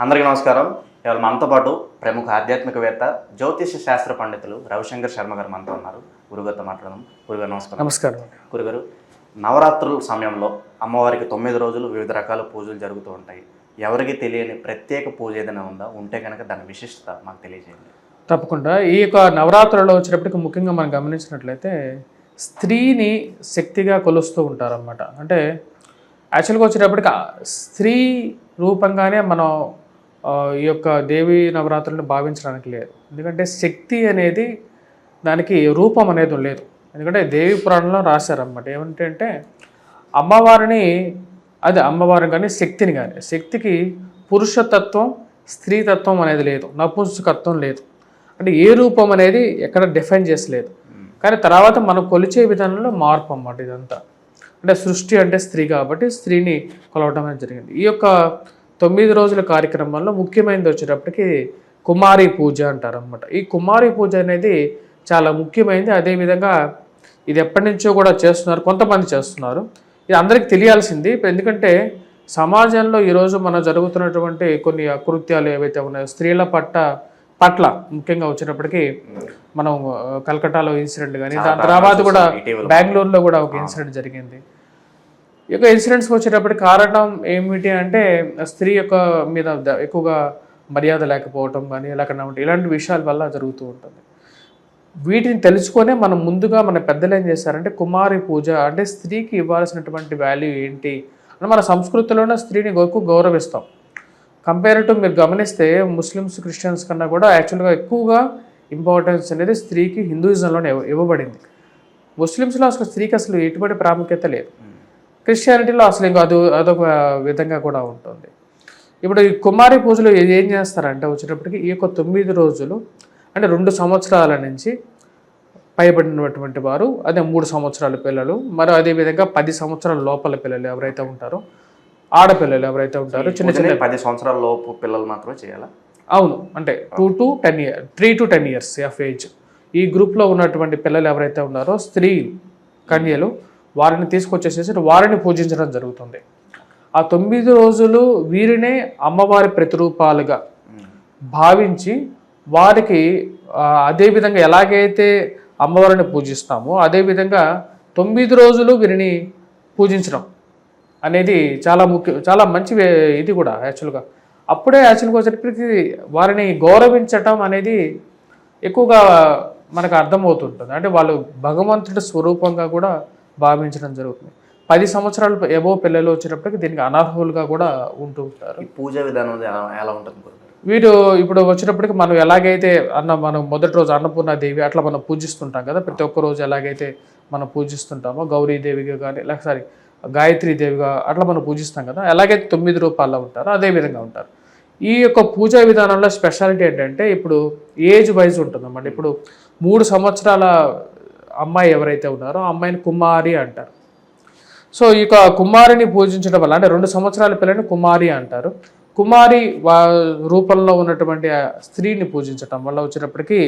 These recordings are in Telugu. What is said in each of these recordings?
అందరికీ నమస్కారం. ఇవాళ మనతో పాటు ప్రముఖ ఆధ్యాత్మికవేత్త, జ్యోతిష శాస్త్ర పండితులు రవిశంకర్ శర్మ గారు మనతో ఉన్నారు. గురుగారితో మాట్లాడదాం. గురుగారు నమస్కారం. నమస్కారం. గురుగారు, నవరాత్రుల సమయంలో అమ్మవారికి 9 రోజులు వివిధ రకాల పూజలు జరుగుతూ ఉంటాయి. ఎవరికి తెలియని ప్రత్యేక పూజ ఏదైనా ఉందా? ఉంటే కనుక దాని విశిష్టత మాకు తెలియజేయండి. తప్పకుండా. ఈ యొక్క నవరాత్రులలో వచ్చినప్పటికీ ముఖ్యంగా మనం గమనించినట్లయితే స్త్రీని శక్తిగా కొలుస్తూ ఉంటారన్నమాట. అంటే యాక్చువల్గా వచ్చేటప్పటికి స్త్రీ రూపంగానే మనం ఈ యొక్క దేవీ నవరాత్రులను భావించడానికి లేదు. ఎందుకంటే శక్తి అనేది దానికి రూపం అనేది లేదు. ఎందుకంటే దేవి పురాణంలో రాశారన్నమాట. ఏమంటే అమ్మవారిని అమ్మవారిని కానీ శక్తిని కానీ, శక్తికి పురుషతత్వం స్త్రీతత్వం అనేది లేదు, నపుంసకత్వం లేదు. అంటే ఏ రూపం అనేది ఎక్కడ డిఫైన్ చేసలేదు. కానీ తర్వాత మనం కొలిచే విధానంలో మార్పు అన్నమాట ఇదంతా. అంటే సృష్టి అంటే స్త్రీ కాబట్టి స్త్రీని కొలవడం అనేది జరిగింది. ఈ యొక్క 9 రోజుల కార్యక్రమంలో ముఖ్యమైనది వచ్చేటప్పటికి కుమారి పూజ అంటారన్నమాట. ఈ కుమారి పూజ అనేది చాలా ముఖ్యమైనది. అదేవిధంగా ఇది ఎప్పటి నుంచో కూడా చేస్తున్నారు, కొంతమంది చేస్తున్నారు. ఇది అందరికీ తెలియాల్సింది. ఎందుకంటే సమాజంలో ఈరోజు మనం జరుగుతున్నటువంటి కొన్ని అకృత్యాలు ఏవైతే ఉన్నాయో స్త్రీల పట్ల ముఖ్యంగా వచ్చినప్పటికీ మనం కలకటాలో ఇన్సిడెంట్ కానీ, దాని తర్వాత కూడా బెంగళూరులో కూడా ఒక ఇన్సిడెంట్ జరిగింది. ఈ యొక్క ఇన్సిడెంట్స్ వచ్చేటప్పటికి కారణం ఏమిటి అంటే స్త్రీ యొక్క మీద ఎక్కువగా మర్యాద లేకపోవటం కానీ, లేకుండా ఇలాంటి విషయాల వల్ల జరుగుతూ ఉంటుంది. వీటిని తెలుసుకొనే మనం ముందుగా మన పెద్దలు ఏం చేశారంటే కుమారి పూజ అంటే స్త్రీకి ఇవ్వాల్సినటువంటి వాల్యూ ఏంటి అని మన సంస్కృతిలోనే స్త్రీని ఎక్కువ గౌరవిస్తాం. కంపేర్ టు మీరు గమనిస్తే ముస్లిమ్స్, క్రిస్టియన్స్ కన్నా కూడా యాక్చువల్గా ఎక్కువగా ఇంపార్టెన్స్ అనేది స్త్రీకి హిందూయిజంలోనే ఇవ్వబడింది. ముస్లిమ్స్లో అసలు స్త్రీకి అసలు ఎటువంటి ప్రాముఖ్యత లేదు. క్రిస్టియానిటీలో అసలు ఇంకా అదొక విధంగా కూడా ఉంటుంది. ఇప్పుడు ఈ కుమారి పూజలు ఏం చేస్తారంటే వచ్చేటప్పటికి ఈ యొక్క 9 రోజులు అంటే 2 సంవత్సరాల నుంచి పైబడినటువంటి వారు, అదే 3 సంవత్సరాల పిల్లలు, మరి అదేవిధంగా 10 సంవత్సరాల లోపల పిల్లలు ఎవరైతే ఉంటారో, ఆడపిల్లలు ఎవరైతే ఉంటారో, చిన్న 10 సంవత్సరాల లోపు పిల్లలు మాత్రమే చేయాలా? అవును. అంటే 3 to 10 years ఆఫ్ ఏజ్ ఈ గ్రూప్లో ఉన్నటువంటి పిల్లలు ఎవరైతే ఉన్నారో స్త్రీ కన్యలు, వారిని తీసుకొచ్చేసేసి వారిని పూజించడం జరుగుతుంది. ఆ 9 రోజులు వీరినే అమ్మవారి ప్రతిరూపాలుగా భావించి వారికి అదేవిధంగా ఎలాగైతే అమ్మవారిని పూజిస్తామో అదేవిధంగా 9 రోజులు వీరిని పూజించడం అనేది చాలా ముఖ్యం, చాలా మంచి ఇది కూడా యాక్చువల్గా. అప్పుడే యాక్చువల్గా వచ్చేటప్పటికి వారిని గౌరవించటం అనేది ఎక్కువగా మనకు అర్థమవుతుంటుంది. అంటే వాళ్ళు భగవంతుడి స్వరూపంగా కూడా భావించడం జరుగుతుంది. 10 సంవత్సరాలు ఏవో పిల్లలు వచ్చేటప్పటికి దీనికి అనర్హులుగా కూడా ఉంటూ ఉంటారు. పూజ విధానం ఎలా ఉంటుంది? వీరు ఇప్పుడు వచ్చేటప్పటికి మనం ఎలాగైతే మనం మొదటి రోజు అన్నపూర్ణాదేవి అట్లా మనం పూజిస్తుంటాం కదా, ప్రతి ఒక్క రోజు ఎలాగైతే మనం పూజిస్తుంటామో గౌరీదేవిగా కానీ లేకపోతే గాయత్రీదేవిగా అట్లా మనం పూజిస్తాం కదా, ఎలాగైతే 9 రూపాల్లో ఉంటారో అదే విధంగా ఉంటారు. ఈ యొక్క పూజా విధానంలో స్పెషాలిటీ ఏంటంటే ఇప్పుడు ఏజ్ వైజ్ ఉంటుందన్నమాట. ఇప్పుడు 3 సంవత్సరాల అమ్మాయి ఎవరైతే ఉన్నారో ఆ అమ్మాయిని కుమారి అంటారు. సో ఈ యొక్క కుమారిని పూజించడం వల్ల అంటే 2 సంవత్సరాల పిల్లని కుమారి అంటారు. కుమారి రూపంలో ఉన్నటువంటి స్త్రీని పూజించటం వల్ల వచ్చేటప్పటికి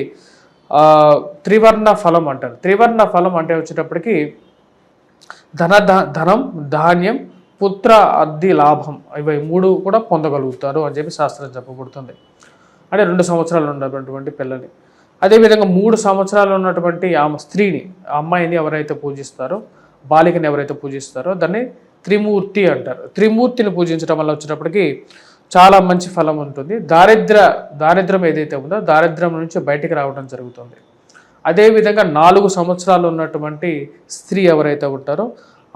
త్రివర్ణ ఫలం అంటారు. త్రివర్ణ ఫలం అంటే వచ్చేటప్పటికి ధనం, ధాన్యం, పుత్ర, అద్ది, లాభం ఇవి 3 కూడా పొందగలుగుతారు అని చెప్పి శాస్త్రం చెప్పబడుతుంది. అంటే 2 సంవత్సరాలు ఉన్నటువంటి పిల్లని, అదేవిధంగా 3 సంవత్సరాలు ఉన్నటువంటి ఆ స్త్రీని, ఆ అమ్మాయిని ఎవరైతే పూజిస్తారో, బాలికని ఎవరైతే పూజిస్తారో దాన్ని త్రిమూర్తి అంటారు. త్రిమూర్తిని పూజించడం వల్ల వచ్చేటప్పటికి చాలా మంచి ఫలం ఉంటుంది. దారిద్ర్యం ఏదైతే ఉందో దారిద్ర్యం నుంచి బయటికి రావడం జరుగుతుంది. అదేవిధంగా 4 సంవత్సరాలు ఉన్నటువంటి స్త్రీ ఎవరైతే ఉంటారో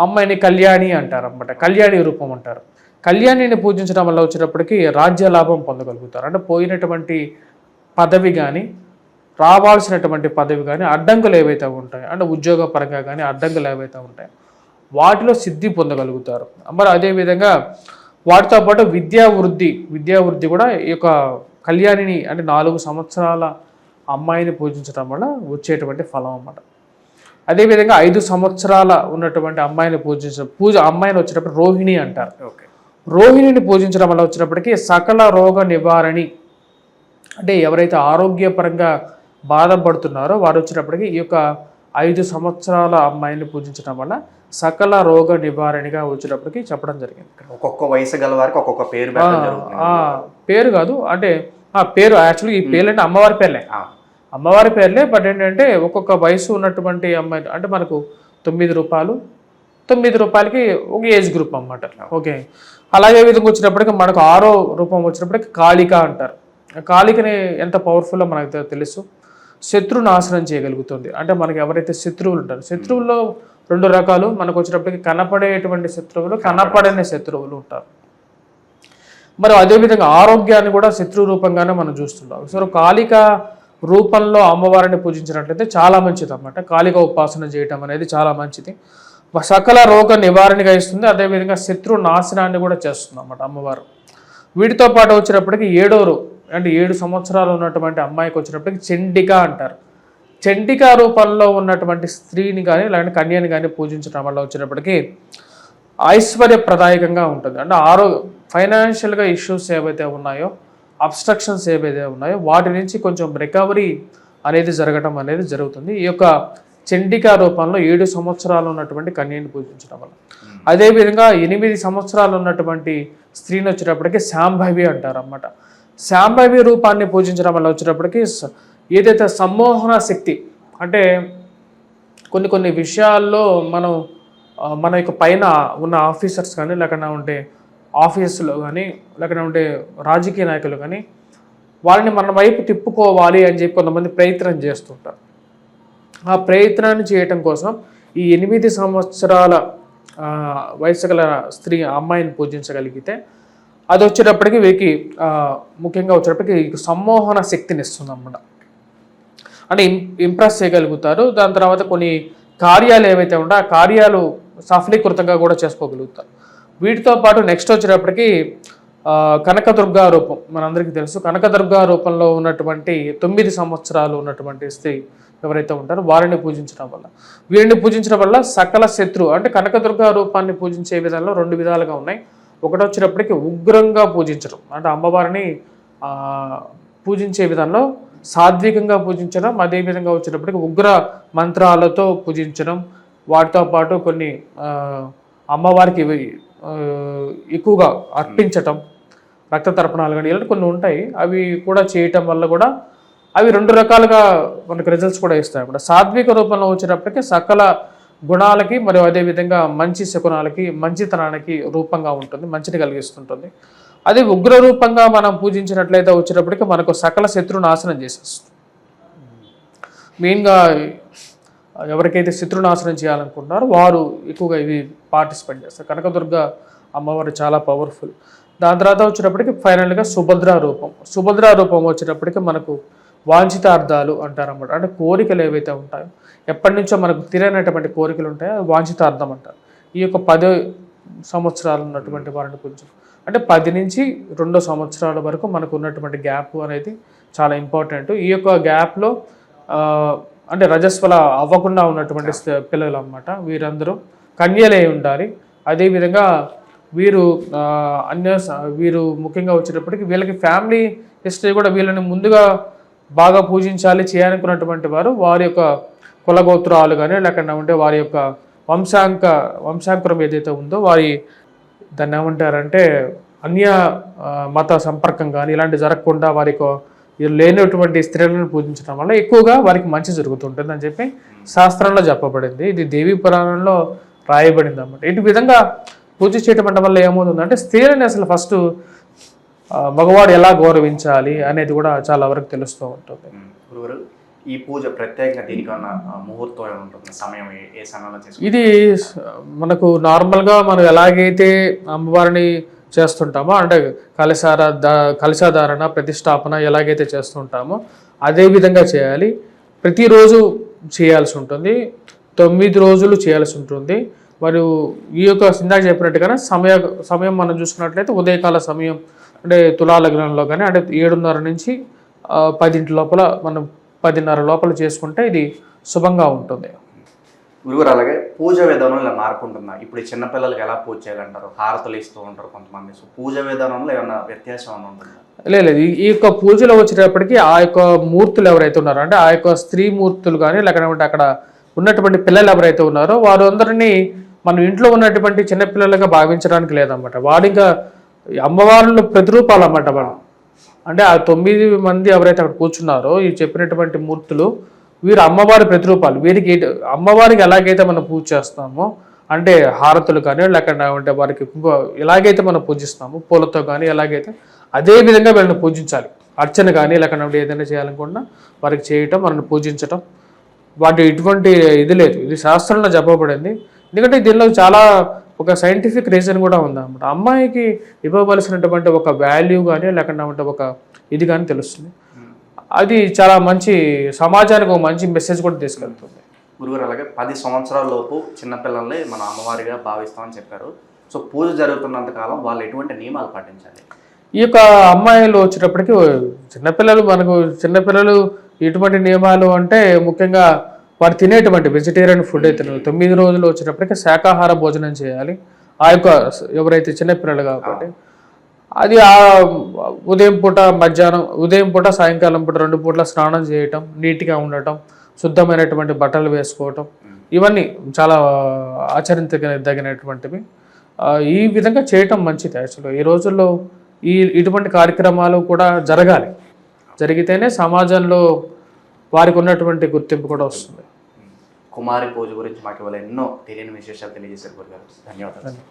అమ్మాయిని కళ్యాణి అంటారు అన్నమాట. కళ్యాణి రూపం అంటారు. కళ్యాణిని పూజించడం వల్ల వచ్చేటప్పటికి రాజ్య లాభం పొందగలుగుతారు. అంటే పోయినటువంటి పదవి కానీ, రావాల్సినటువంటి పదవి కానీ, అడ్డంకులు ఏవైతే ఉంటాయో అంటే ఉద్యోగ పరంగా కానీ అడ్డంకులు ఏవైతే ఉంటాయో వాటిలో సిద్ధి పొందగలుగుతారు. మరి అదేవిధంగా వాటితో పాటు విద్యా వృద్ధి కూడా ఈ యొక్క కళ్యాణిని అంటే 4 సంవత్సరాల అమ్మాయిని పూజించడం వల్ల వచ్చేటువంటి ఫలం అన్నమాట. అదేవిధంగా 5 సంవత్సరాల ఉన్నటువంటి అమ్మాయిని అమ్మాయిని వచ్చేటప్పుడు రోహిణి అంటారు. రోహిణిని పూజించడం వల్ల వచ్చేటప్పటికి సకల రోగ నివారణి అంటే ఎవరైతే ఆరోగ్యపరంగా బాధపడుతున్నారో వారు వచ్చేటప్పటికి ఈ యొక్క 5 సంవత్సరాల అమ్మాయిని పూజించడం వల్ల సకల రోగ నివారణగా వచ్చేటప్పటికి చెప్పడం జరిగింది. ఒక్కొక్క వయసు గల వారికి ఒక్కొక్క పేరు పేరు కాదు, అంటే పేరు యాక్చువల్లీ ఈ పేర్లు అంటే అమ్మవారి పేర్లే, ఆ, అమ్మవారి పేర్లే. బట్ ఏంటంటే ఒక్కొక్క వయసు ఉన్నటువంటి అమ్మాయి అంటే మనకు 9 రూపాయలు, 9 రూపాయలకి ఒక ఏజ్ గ్రూప్ అన్నమాట. ఓకే, అలాగే విధంగా వచ్చినప్పటికీ మనకు 6వ రూపం వచ్చినప్పటికీ కాళిక అంటారు. కాళికని ఎంత పవర్ఫుల్లో మనకు తెలుసు. శత్రు నాశనం చేయగలుగుతుంది. అంటే మనకి ఎవరైతే శత్రువులు ఉంటారో, శత్రువుల్లో 2 రకాలు మనకు వచ్చినప్పటికీ కనపడేటువంటి శత్రువులు, కనపడని శత్రువులు ఉంటారు. మరి అదేవిధంగా ఆరోగ్యాన్ని కూడా శత్రు రూపంగానే మనం చూస్తున్నాం. సో కాళిక రూపంలో అమ్మవారిని పూజించినట్లయితే చాలా మంచిది అన్నమాట. కాళిక ఉపాసన చేయటం అనేది చాలా మంచిది. సకల రోగ నివారణగా ఇస్తుంది. అదేవిధంగా శత్రు నాశనాన్ని కూడా చేస్తుంది అన్నమాట అమ్మవారు. వీటితో పాటు వచ్చినప్పటికీ 7వ అంటే 7 సంవత్సరాలు ఉన్నటువంటి అమ్మాయికి వచ్చినప్పటికీ చండిక అంటారు. చండిక రూపంలో ఉన్నటువంటి స్త్రీని కానీ లేదంటే కన్యని కానీ పూజించడం వల్ల వచ్చినప్పటికీ ఐశ్వర్యప్రదాయకంగా ఉంటుంది. అంటే ఫైనాన్షియల్గా ఇష్యూస్ ఏవైతే ఉన్నాయో, అబ్స్ట్రక్షన్స్ ఏవైతే ఉన్నాయో వాటి నుంచి కొంచెం రికవరీ అనేది జరగడం అనేది జరుగుతుంది ఈ యొక్క చండికా రూపంలో 7 సంవత్సరాలు ఉన్నటువంటి కన్యని పూజించడం వల్ల. అదేవిధంగా 8 సంవత్సరాలు ఉన్నటువంటి స్త్రీని వచ్చేటప్పటికి శాంభవి అంటారు అన్నమాట. శాంభవి రూపాన్ని పూజించడం వల్ల వచ్చేటప్పటికి ఏదైతే సమ్మోహన శక్తి అంటే కొన్ని విషయాల్లో మన యొక్క పైన ఉన్న ఆఫీసర్స్ కానీ లేకుండా ఉంటే ఆఫీసులో కానీ లేకుండా ఉంటే రాజకీయ నాయకులు కానీ వాళ్ళని మన వైపు తిప్పుకోవాలి అని చెప్పి కొంతమంది ప్రయత్నం చేస్తుంటారు. ఆ ప్రయత్నాన్ని చేయటం కోసం ఈ 8 సంవత్సరాల వయసు గల స్త్రీ అమ్మాయిని పూజించగలిగితే అది వచ్చేటప్పటికి వీరికి ముఖ్యంగా వచ్చేటప్పటికి సమ్మోహన శక్తిని ఇస్తుంది అన్నమాట. అంటే ఇంప్రెస్ చేయగలుగుతారు. దాని తర్వాత కొన్ని కార్యాలు ఏవైతే ఉంటాయో ఆ కార్యాలు సఫలీకృతంగా కూడా చేసుకోగలుగుతారు. వీటితో పాటు నెక్స్ట్ వచ్చేటప్పటికి కనకదుర్గా రూపం మనందరికీ తెలుసు. కనకదుర్గా రూపంలో ఉన్నటువంటి 9 సంవత్సరాలు ఉన్నటువంటి స్త్రీ ఎవరైతే ఉంటారో వారిని పూజించడం వల్ల, వీరిని పూజించడం వల్ల సకల శత్రు అంటే కనకదుర్గా రూపాన్ని పూజించే విధానంలో 2 విధాలుగా ఉన్నాయి. ఒకటి వచ్చేటప్పటికి ఉగ్రంగా పూజించడం అంటే అమ్మవారిని పూజించే విధానంలో సాత్వికంగా పూజించడం, అదేవిధంగా వచ్చేటప్పటికి ఉగ్ర మంత్రాలతో పూజించడం, వాటితో పాటు కొన్ని అమ్మవారికి ఎక్కువగా అర్పించటం, రక్త తర్పణాలు కానీ ఇలాంటి కొన్ని ఉంటాయి. అవి కూడా చేయటం వల్ల కూడా అవి 2 రకాలుగా మనకు రిజల్ట్స్ కూడా ఇస్తాయి అన్నమాట. సాత్విక రూపంలో వచ్చేటప్పటికి సకల గుణాలకి మరియు అదేవిధంగా మంచి శకునాలకి మంచితనానికి రూపంగా ఉంటుంది, మంచిని కలిగిస్తుంటుంది. అదే ఉగ్ర రూపంగా మనం పూజించినట్లయితే వచ్చేటప్పటికి మనకు సకల శత్రు నాశనం చేసేస్తుంది. మెయిన్గా ఎవరికైతే శత్రునాశనం చేయాలనుకుంటున్నారో వారు ఎక్కువగా ఇవి పార్టిసిపేట్ చేస్తారు. కనకదుర్గ అమ్మవారు చాలా పవర్ఫుల్. దాని తర్వాత వచ్చేటప్పటికి ఫైనల్గా సుభద్ర రూపం. సుభద్ర రూపం వచ్చేటప్పటికి మనకు వాంఛితార్థాలు అంటారన్నమాట. అంటే కోరికలు ఏవైతే ఉంటాయో, ఎప్పటి నుంచో మనకు తీరనటువంటి కోరికలు ఉంటాయో వాంఛితార్థం అంటారు. ఈ యొక్క 10 సంవత్సరాలు ఉన్నటువంటి వారిని పూజించడం అంటే 10 నుంచి 2 సంవత్సరాల వరకు మనకు ఉన్నటువంటి గ్యాప్ అనేది చాలా ఇంపార్టెంట్. ఈ యొక్క గ్యాప్లో అంటే రజస్వల అవ్వకుండా ఉన్నటువంటి పిల్లలు అన్నమాట. వీరందరూ కన్యలే ఉండాలి. అదేవిధంగా వీరు ముఖ్యంగా వచ్చేటప్పటికి వీళ్ళకి ఫ్యామిలీ హిస్టరీ కూడా వీళ్ళని ముందుగా బాగా పూజించాలి చేయాలనుకున్నటువంటి వారి యొక్క కులగోత్రాలు కానీ లేకుండా ఉంటే వారి యొక్క వంశాంకురం ఏదైతే ఉందో దాన్ని ఏమంటారంటే అన్య మత సంపర్కం కానీ ఇలాంటివి జరగకుండా వారికి లేనటువంటి స్త్రీలను పూజించడం వల్ల ఎక్కువగా వారికి మంచి జరుగుతుంటుంది అని చెప్పి శాస్త్రంలో చెప్పబడింది. ఇది దేవీ పురాణంలో రాయబడింది అన్నమాట. ఇటు విధంగా పూజ చేయటం వల్ల ఏమవుతుందంటే స్త్రీలని అసలు ఫస్ట్ మగవాడు ఎలా గౌరవించాలి అనేది కూడా చాలా వరకు తెలుస్తూ ఉంటుంది. ఈ పూజ ప్రత్యేకంగా దీనికన్నా ముహూర్తం ఏముంటుంది, సమయం ఏ సమయంలో చేసుకుంటాం? ఇది మనకు నార్మల్గా మనం ఎలాగైతే అమ్మవారిని చేస్తుంటామో అంటే కలశాధారణ ప్రతిష్టాపన ఎలాగైతే చేస్తుంటామో అదే విధంగా చేయాలి. ప్రతిరోజు చేయాల్సి ఉంటుంది, 9 రోజులు చేయాల్సి ఉంటుంది. మరియు ఈ యొక్క ఇందాక చెప్పినట్టుగానే సమయం మనం చూసుకున్నట్లయితే ఉదయకాల సమయం అంటే తులా లగ్నంలో కానీ అంటే 7:30 నుంచి 10 లోపల మనం 10:30 లోపల చేసుకుంటే ఇది శుభంగా ఉంటుంది. గురుగారు అలాగే పూజ విధానంలో ఇలా మార్పు ఉంటుందా? ఇప్పుడు చిన్నపిల్లలకి ఎలా పూజ చేయాలంటారు, హారతలు ఇస్తూ ఉంటారు కొంతమంది. సో పూజ విధానంలో ఏమైనా వ్యత్యాసం ఏమైనా ఉంటుందా? లేదు, ఈ యొక్క పూజలో వచ్చేటప్పటికి ఆ యొక్క మూర్తులు ఎవరైతే ఉన్నారో అంటే ఆ యొక్క స్త్రీ మూర్తులు కానీ లేకపోతే అక్కడ ఉన్నటువంటి పిల్లలు ఎవరైతే ఉన్నారో వారు అందరినీ మనం ఇంట్లో ఉన్నటువంటి చిన్నపిల్లలుగా భావించడానికి లేదన్నమాట. వాడు ఇంకా అమ్మవారిలో ప్రతిరూపాలు అన్నమాట. అంటే ఆ 9 మంది ఎవరైతే అక్కడ కూర్చున్నారో ఈ చెప్పినటువంటి మూర్తులు వీరు అమ్మవారి ప్రతిరూపాలు. వీరికి అమ్మవారికి ఎలాగైతే మనం పూజ చేస్తామో అంటే హారతులు కానీ లేకుండా వారికి ఎలాగైతే మనం పూజిస్తామో పూలతో కానీ ఎలాగైతే అదే విధంగా వీళ్ళని పూజించాలి. అర్చన కానీ లేకుండా ఏదైనా చేయాలనుకున్నా వారికి చేయటం, మనల్ని పూజించటం, వాటి ఇటువంటి ఇది లేదు. ఇది శాస్త్రంలో చెప్పబడింది. ఎందుకంటే దీనిలో చాలా ఒక సైంటిఫిక్ రీజన్ కూడా ఉందన్నమాట. అమ్మాయికి ఇవ్వవలసినటువంటి ఒక వాల్యూ కానీ లేకుండా ఒక ఇది కానీ తెలుస్తుంది. అది చాలా మంచి సమాజానికి ఒక మంచి మెసేజ్ కూడా తీసుకెళ్తుంది. గురుగారు అలాగే 10 సంవత్సరాల లోపు చిన్నపిల్లల్ని మనం అమ్మవారిగా భావిస్తామని చెప్పారు. సో పూజ జరుగుతున్నంత కాలం వాళ్ళు ఎటువంటి నియమాలు పాటించాలి? ఈ యొక్క అమ్మాయిలు వచ్చేటప్పటికి చిన్నపిల్లలు ఎటువంటి నియమాలు అంటే ముఖ్యంగా వారు తినేటువంటి వెజిటేరియన్ ఫుడ్ అయితే 9 రోజులు వచ్చేటప్పటికి శాకాహార భోజనం చేయాలి. ఆ యొక్క ఎవరైతే చిన్నపిల్లలు కాబట్టి అది ఉదయం పూట సాయంకాలం పూట 2 పూట్ల స్నానం చేయటం, నీట్గా ఉండటం, శుద్ధమైనటువంటి బట్టలు వేసుకోవటం, ఇవన్నీ చాలా ఆచరించదగినటువంటివి. ఈ విధంగా చేయటం మంచిది. యాక్చువల్గా ఈ రోజుల్లో ఇటువంటి కార్యక్రమాలు కూడా జరగాలి. జరిగితేనే సమాజంలో వారికి ఉన్నటువంటి గుర్తింపు కూడా వస్తుంది. కుమారి పూజ గురించి మాకు ఇవాళ ఎన్నో తెలియని విశేషాలు తెలియజేశారు గురుగారు. ధన్యవాదాలు.